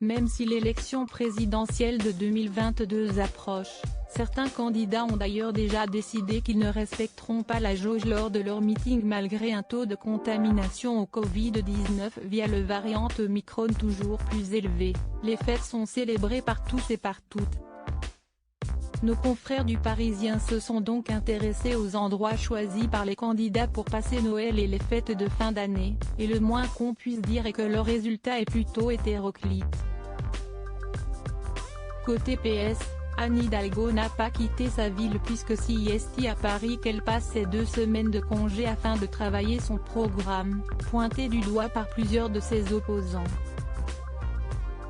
Même si l'élection présidentielle de 2022 approche, certains candidats ont d'ailleurs déjà décidé qu'ils ne respecteront pas la jauge lors de leur meeting malgré un taux de contamination au Covid-19 via le variant Omicron toujours plus élevé. Les fêtes sont célébrées par tous et par toutes. Nos confrères du Parisien se sont donc intéressés aux endroits choisis par les candidats pour passer Noël et les fêtes de fin d'année, et le moins qu'on puisse dire est que le résultat est plutôt hétéroclite. Côté PS, Anne Hidalgo n'a pas quitté sa ville puisque c'est à Paris qu'elle passe ses 2 semaines de congé afin de travailler son programme, pointé du doigt par plusieurs de ses opposants.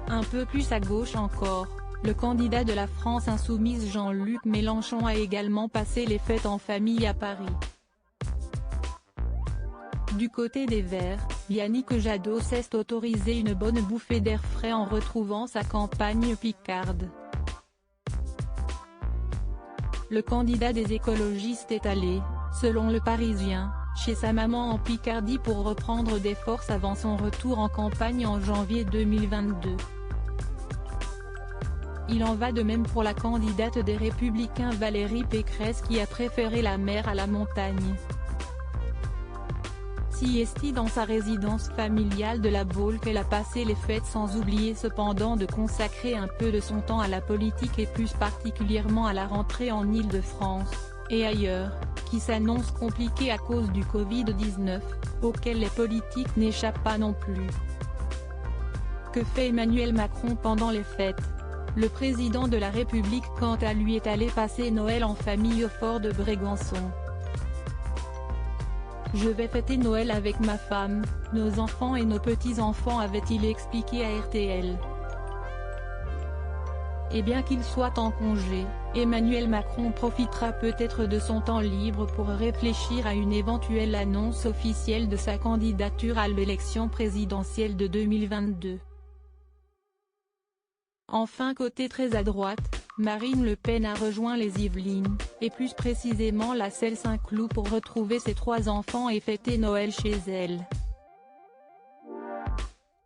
Un peu plus à gauche encore, le candidat de la France insoumise Jean-Luc Mélenchon a également passé les fêtes en famille à Paris. Du côté des Verts, Yannick Jadot s'est autorisé une bonne bouffée d'air frais en retrouvant sa campagne picarde. Le candidat des écologistes est allé, selon Le Parisien, chez sa maman en Picardie pour reprendre des forces avant son retour en campagne en janvier 2022. Il en va de même pour la candidate des Républicains Valérie Pécresse qui a préféré la mer à la montagne. Dans sa résidence familiale de La Baule qu'elle a passé les fêtes sans oublier cependant de consacrer un peu de son temps à la politique et plus particulièrement à la rentrée en Île-de-France, et ailleurs, qui s'annonce compliquée à cause du Covid-19, auquel les politiques n'échappent pas non plus. Que fait Emmanuel Macron pendant les fêtes? Le président de la République quant à lui est allé passer Noël en famille au fort de Brégançon. Je vais fêter Noël avec ma femme, nos enfants et nos petits-enfants, avait-il expliqué à RTL. Et bien qu'il soit en congé, Emmanuel Macron profitera peut-être de son temps libre pour réfléchir à une éventuelle annonce officielle de sa candidature à l'élection présidentielle de 2022. Enfin côté très à droite, Marine Le Pen a rejoint les Yvelines, et plus précisément la Celle Saint-Cloud pour retrouver ses 3 enfants et fêter Noël chez elle.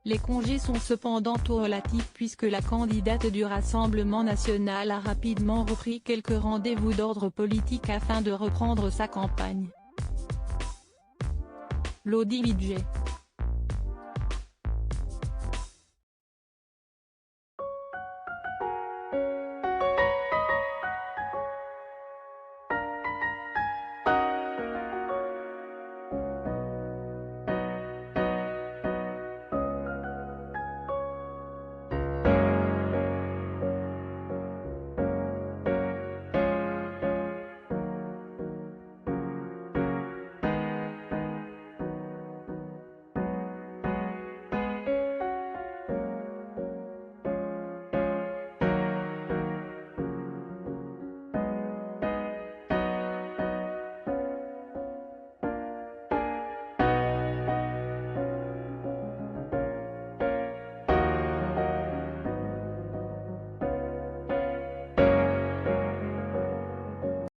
Les congés sont cependant tout relatifs puisque la candidate du Rassemblement national a rapidement repris quelques rendez-vous d'ordre politique afin de reprendre sa campagne. Lodi Lidjet.